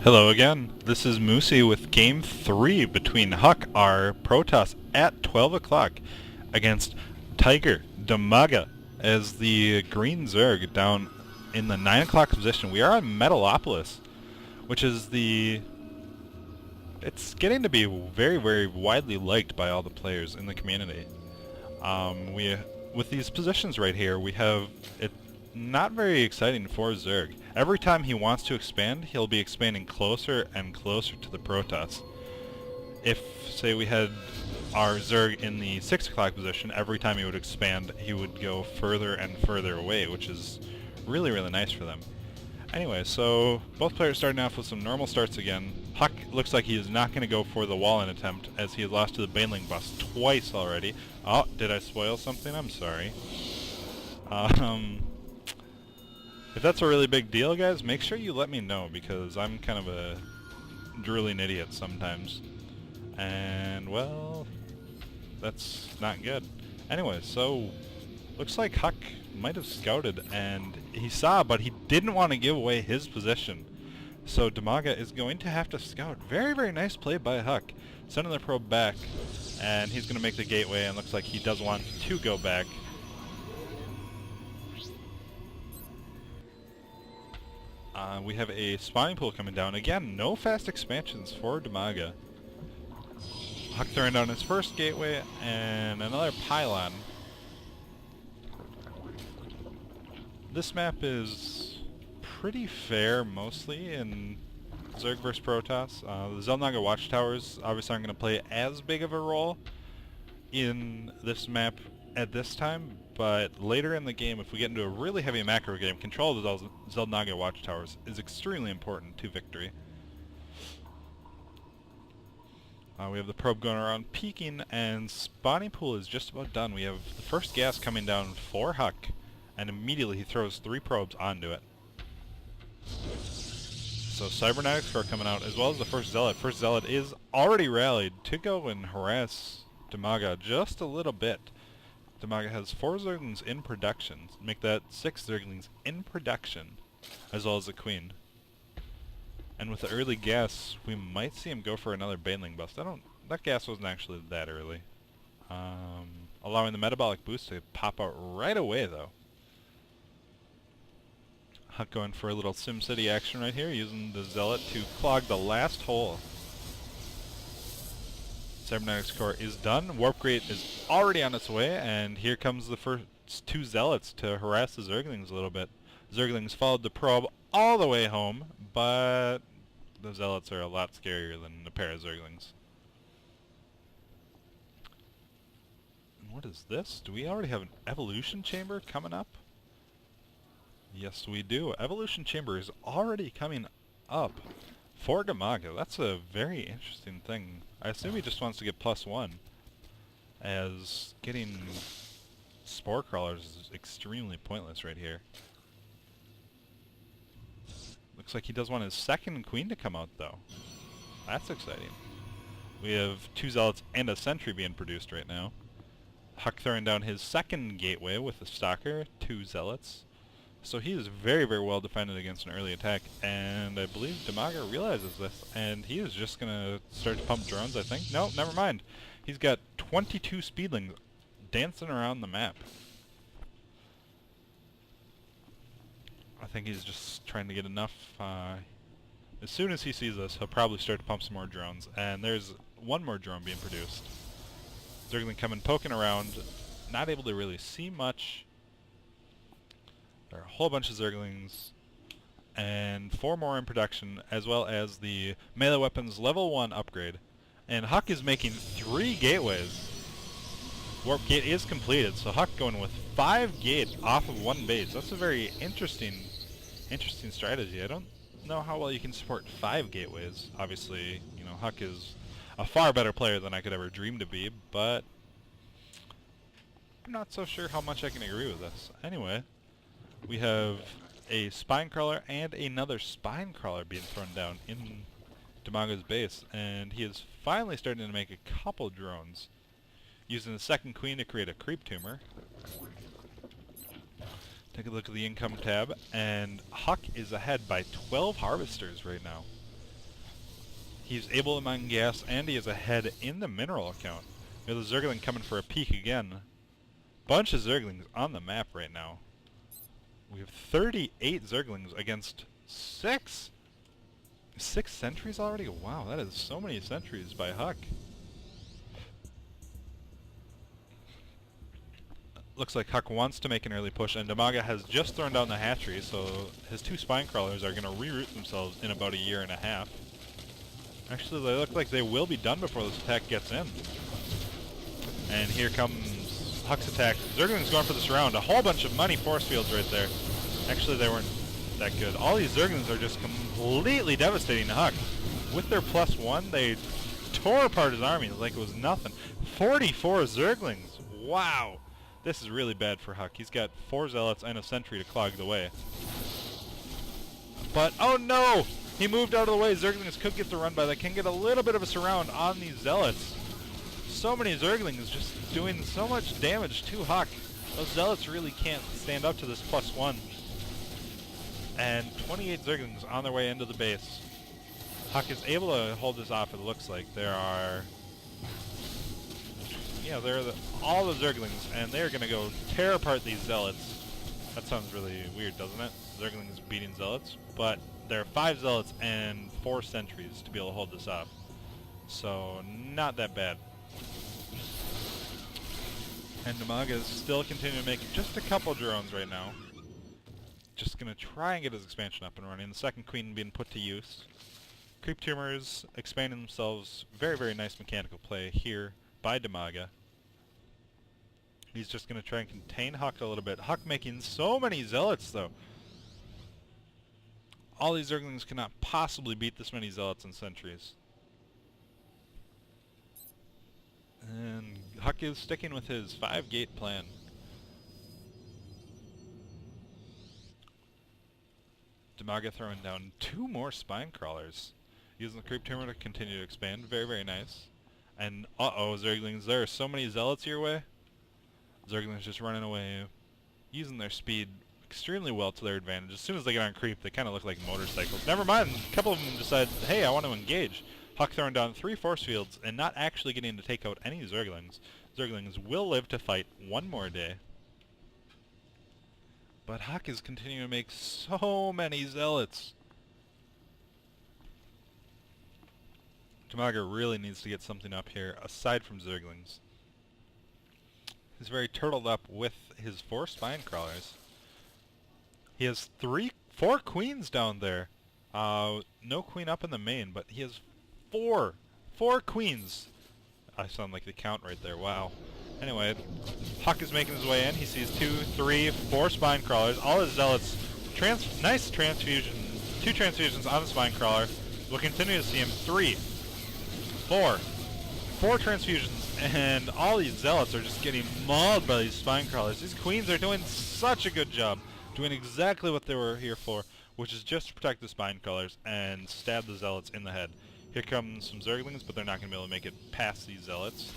Hello again. This is Moosey with Game 3 between HuK, our Protoss, at 12 o'clock against Tiger Dimaga as the green Zerg down in the 9 o'clock position. We are on Metalopolis, which is it's getting to be very, very widely liked by all the players in the community. With these positions right here, we have it not very exciting for Zerg. Every time he wants to expand, he'll be expanding closer and closer to the Protoss. If, say, we had our Zerg in the 6 o'clock position, every time he would expand, he would go further and further away, which is really, really nice for them. Anyway, so both players starting off with some normal starts again. HuK looks like he is not going to go for the wall-in attempt, as he has lost to the Baneling bus twice already. Oh, did I spoil something? I'm sorry. If that's a really big deal, guys, make sure you let me know, because I'm kind of a drooling idiot sometimes. And, well, that's not good. Anyway, so looks like HuK might have scouted, and he saw, but he didn't want to give away his position. So Dimaga is going to have to scout. Very, very nice play by HuK. Sending the probe back, and he's going to make the gateway, and looks like he does want to go back. We have a spawning pool coming down. Again, no fast expansions for Dimaga. HuK throwing down his first gateway, and another pylon. This map is pretty fair, mostly, in Zerg vs. Protoss. The Zelnaga watchtowers obviously aren't going to play as big of a role in this map at this time, but later in the game, if we get into a really heavy macro game, control of the Zelnaga watchtowers is extremely important to victory. We have the probe going around peeking, and spawning pool is just about done. We have the first gas coming down for HuK, and immediately he throws 3 probes onto it. So cybernetics core coming out, as well as the first zealot. First zealot is already rallied to go and harass Dimaga just a little bit. Dimaga has 4 Zerglings in production. Make that 6 Zerglings in production, as well as a queen. And with the early gas, we might see him go for another Baneling bust. That gas wasn't actually that early. Allowing the metabolic boost to pop out right away, though. HuK going for a little SimCity action right here, using the Zealot to clog the last hole. Cybernetics core is done. Warp Grate is already on its way, and here comes the first 2 Zealots to harass the Zerglings a little bit. Zerglings followed the probe all the way home, but the Zealots are a lot scarier than a pair of Zerglings. And what is this? Do we already have an evolution chamber coming up? Yes, we do. Evolution chamber is already coming up for Dimaga. That's a very interesting thing. I assume he just wants to get +1, as getting spore crawlers is extremely pointless right here. Looks like he does want his second queen to come out, though. That's exciting. We have 2 zealots and a sentry being produced right now. HuK throwing down his second gateway with the stalker, 2 zealots. So he is very, very well defended against an early attack, and I believe Dimaga realizes this, and he is just going to start to pump drones, I think. No, never mind. He's got 22 speedlings dancing around the map. I think he's just trying to get enough. As soon as he sees this, he'll probably start to pump some more drones, and there's 1 more drone being produced. Zergling coming poking around, not able to really see much. There are a whole bunch of Zerglings, and 4 more in production, as well as the melee weapons level 1 upgrade. And HuK is making 3 gateways. Warp gate is completed, so HuK going with 5 gates off of 1 base. That's a very interesting strategy. I don't know how well you can support 5 gateways. Obviously, you know, HuK is a far better player than I could ever dream to be, but I'm not so sure how much I can agree with this. Anyway, we have a spine crawler and another spine crawler being thrown down in Dimaga's base, and he is finally starting to make a couple drones, using the second queen to create a creep tumor. Take a look at the income tab, and HuK is ahead by 12 harvesters right now. He's able to mine gas, and he is ahead in the mineral account. We have the Zergling coming for a peek again. Bunch of Zerglings on the map right now. We have 38 Zerglings against 6. 6 sentries already? Wow, that is so many sentries by HuK. Looks like HuK wants to make an early push, and Dimaga has just thrown down the hatchery, so his 2 spine crawlers are going to reroute themselves in about a year and a half. Actually, they look like they will be done before this attack gets in. And here comes HuK's attack. Zergling's going for this round. A whole bunch of money force fields right there. Actually, they weren't that good. All these Zerglings are just completely devastating to HuK. With their +1, they tore apart his army like it was nothing. 44 Zerglings! Wow! This is really bad for HuK. He's got 4 zealots and a sentry to clog the way. But, oh no! He moved out of the way. Zerglings could get the run by. They can get a little bit of a surround on these zealots. So many Zerglings just doing so much damage to HuK. Those zealots really can't stand up to this +1. And 28 Zerglings on their way into the base. HuK is able to hold this off, it looks like. There are... yeah, there are all the Zerglings, and they're going to go tear apart these zealots. That sounds really weird, doesn't it? Zerglings beating zealots. But there are 5 zealots and 4 sentries to be able to hold this up. So, not that bad. And Dimaga is still continuing to make just a couple drones right now. Just going to try and get his expansion up and running. The second queen being put to use. Creep tumors expanding themselves. Very, very nice mechanical play here by Dimaga. He's just going to try and contain HuK a little bit. HuK making so many zealots, though. All these Zerglings cannot possibly beat this many zealots and sentries. And HuK is sticking with his 5-gate plan. Dimaga throwing down 2 more spine crawlers. Using the creep tumor to continue to expand. Very, very nice. And uh-oh, Zerglings, there are so many zealots your way. Zerglings just running away, using their speed extremely well to their advantage. As soon as they get on creep, they kind of look like motorcycles. Never mind, a couple of them decide, hey, I want to engage. HuK throwing down 3 force fields and not actually getting to take out any Zerglings. Zerglings will live to fight one more day. But HuK is continuing to make so many zealots. Dimaga really needs to get something up here aside from Zerglings. He's very turtled up with his 4 spine crawlers. He has 4 queens down there. No queen up in the main, but he has 4 queens. I sound like the count right there. Wow. Anyway, HuK is making his way in. He sees 2, 3, 4 spine crawlers. All his zealots. Nice transfusion. 2 transfusions on the spine crawler. We'll continue to see him. 3, 4 transfusions. And all these zealots are just getting mauled by these spine crawlers. These queens are doing such a good job. Doing exactly what they were here for, which is just to protect the spine crawlers and stab the zealots in the head. Here comes some Zerglings, but they're not going to be able to make it past these zealots.